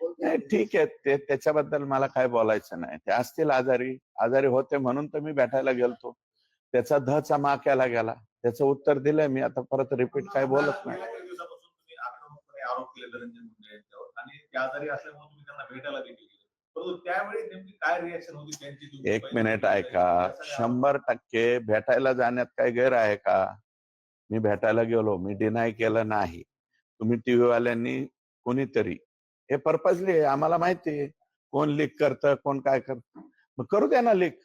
नाही, ठीक आहे, ते त्याच्याबद्दल मला काय बोलायचं नाही. ते असतील आजारी होते म्हणून तर मी भेटायला गेलतो. त्याचा धचा मा केला गेला. त्याचं उत्तर दिलंय मी, आता परत रिपीट काय बोलत नाही. गेल्या काही दिवसापासून तुम्ही आक्रमकपणे आरोप केले धनंजय मुंडे यांच्यावर आणि ते आजारी असल्यामुळे तुम्ही त्यांना भेटायला देखील गेले. परंतु त्यावेळी नेमकी काय रिएक्शन होती त्यांची? एक मिनिट ऐका, 100% भेटायला जाण्यात काही गैर आहे का? मी भेटायला गेलो, मी डिनाय केलं नाही. तुम्ही टीव्ही वाल्यांनी कोणीतरी हे पर्पजली आहे, आम्हाला माहिती आहे कोण लीक करतं, कोण काय करतं. मग करू द्या ना लीक.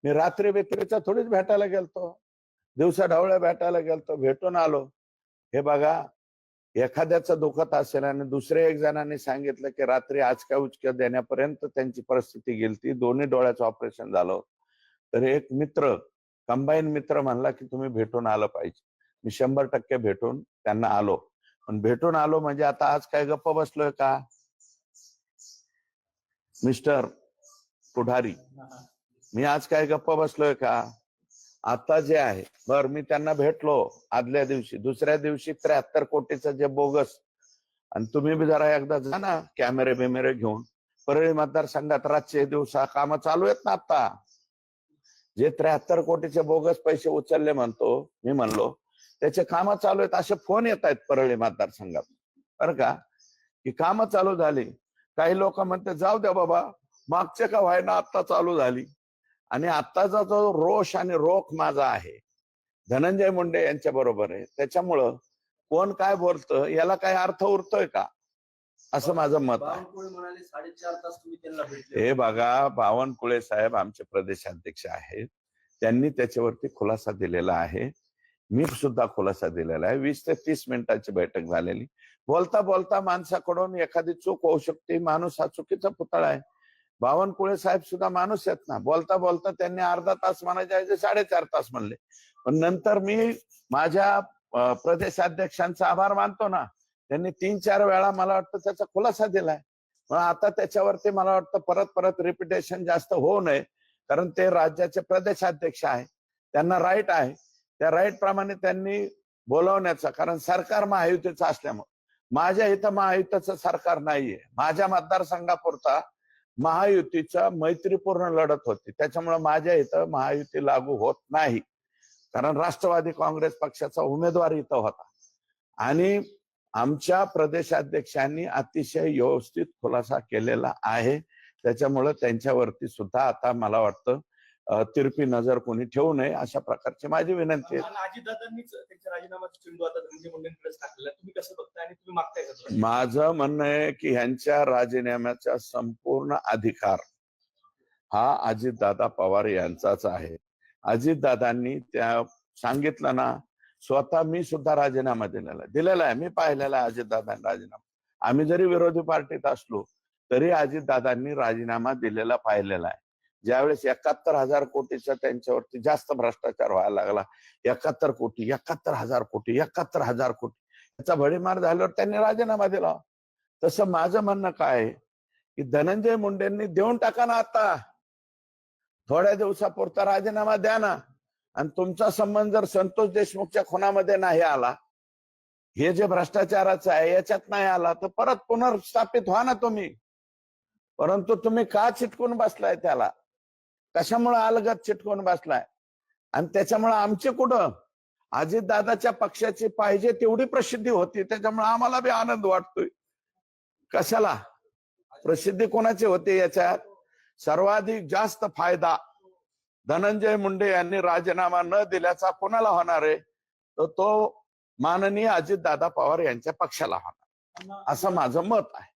मी रात्री बेत्रीचा थोडीच भेटायला गेलतो, दिवसा ढवळ्या भेटायला गेलतो, भेटून आलो. हे बघा, एखाद्याचं दुखत असेल आणि दुसऱ्या एक जणांनी सांगितलं की रात्री आचक्या उचक्या देण्यापर्यंत त्यांची परिस्थिती गेलती, दोन्ही डोळ्याचं ऑपरेशन झालं, तर एक मित्र, कंबाईन मित्र म्हणला की तुम्ही भेटून आलं पाहिजे. मी 100% भेटून त्यांना आलो. पण भेटून आलो म्हणजे आता आज काय गप्प बसलोय का मिस्टर पुढारी? मी आज काय गप्प बसलोय का? आता जे आहे, बर मी त्यांना भेटलो आदल्या दिवशी, दुसऱ्या दिवशी 73 कोटीचं जे बोगस, आणि तुम्ही बी जरा एकदा जा ना कॅमेरे बिमेरे घेऊन, परळी मतदारसंघात रातचे दिवसा कामं चालू आहेत ना आता. जे 73 कोटीचे बोगस पैसे उचलले मी म्हणलो त्याचे कामं चालू आहेत, असे फोन येत आहेत परळी मतदारसंघात, बरं का, की कामं चालू झाली. काही लोक म्हणते जाऊ द्या बाबा, मागचे का व्हायना आता चालू झाली. आणि आत्ताचा जो रोष आणि रोख माझा आहे धनंजय मुंडे यांच्या बरोबर आहे, त्याच्यामुळं कोण काय बोलतं याला काय अर्थ उरतोय का, असं माझं मत आहे. म्हणाले 4.5 तास तुम्ही त्यांना भेटले. हे बघा, बावनकुळे साहेब आमचे प्रदेशाध्यक्ष आहेत, त्यांनी त्याच्यावरती खुलासा दिलेला आहे. मी सुद्धा खुलासा दिलेला आहे. 20 ते 30 मिनिटाची बैठक झालेली. बोलता बोलता माणसाकडून एखादी चूक होऊ शकते. माणूस हा चुकीचा पुतळा आहे. बावनकुळे साहेब सुद्धा माणूस आहेत ना. बोलता बोलता त्यांनी अर्धा तास म्हणायचे 4.5 तास म्हणले. पण नंतर मी माझ्या प्रदेशाध्यक्षांचा आभार मानतो ना, त्यांनी 3-4 वेळा मला वाटतं त्याचा खुलासा दिलाय. मग आता त्याच्यावरती मला वाटतं परत रिपिटेशन जास्त होऊ नये, कारण ते राज्याचे प्रदेशाध्यक्ष आहे, त्यांना राईट आहे. त्या राईट प्रमाणे त्यांनी बोलवण्याचा, कारण सरकार महायुतीचं असल्यामुळे. माझ्या इथं महायुतीचं सरकार नाहीये. माझ्या मतदारसंघापुरता महायुतीचा मैत्रीपूर्ण लढत होती, त्याच्यामुळे माझ्या इथं महायुती लागू होत नाही, कारण राष्ट्रवादी काँग्रेस पक्षाचा उमेदवार इथं होता. आणि आमच्या प्रदेशाध्यक्षांनी अतिशय व्यवस्थित खुलासा केलेला आहे. त्याच्यामुळे त्यांच्यावरती सुद्धा आता मला वाटतं तिरपी नजर कोणी ठेवू नये, अशा प्रकारची माझी विनंती आहे. अजितदादांनीच त्यांच्या राजीनामाचा चेंडू आता धनंजय मुंडेंकडेच टाकलेला, तुम्ही कसं बघताय आणि तुम्ही मागताय का? माझं म्हणणं आहे की ह्यांच्या राजीनाम्याचा संपूर्ण अधिकार हा अजितदादा पवार यांचाच आहे. अजितदादांनी त्या सांगितलं ना, स्वतः मी सुद्धा राजीनामा दिलेला आहे. मी पाहिलेला आहे अजितदादांनी राजीनामा. आम्ही जरी विरोधी पार्टीत असलो तरी अजितदादांनी राजीनामा दिलेला पाहिलेला आहे. ज्यावेळेस 71,000 कोटीचा त्यांच्यावरती जास्त भ्रष्टाचार व्हायला लागला, 71 कोटी, 71,000 कोटी, 71,000 कोटी, याचा भडीमार झाल्यावर त्यांनी राजीनामा दिला. तसं माझं म्हणणं काय आहे की धनंजय मुंडेंनी देऊन टाका ना, आता थोड्या दिवसापुरता राजीनामा द्या ना. आणि तुमचा संबंध जर संतोष देशमुखच्या खुनामध्ये नाही आला, हे जे भ्रष्टाचाराचं आहे याच्यात नाही आला, तर परत पुनर्स्थापित व्हा ना तुम्ही. परंतु तुम्ही का चिटकून बसलाय त्याला? कशामुळे अलगद चिटकून बसलाय? आणि त्याच्यामुळे आमचे कुठं अजितदादाच्या पक्षाची पाहिजे तेवढी प्रसिद्धी होती, त्याच्यामुळे आम्हाला बी आनंद वाटतोय. कशाला प्रसिद्धी कोणाची होते याच्यात? सर्वाधिक जास्त फायदा धनंजय मुंडे यांनी राजीनामा न दिल्याचा कोणाला होणार आहे? तर तो माननीय अजितदादा पवार यांच्या पक्षाला होणार, असं माझं मत आहे.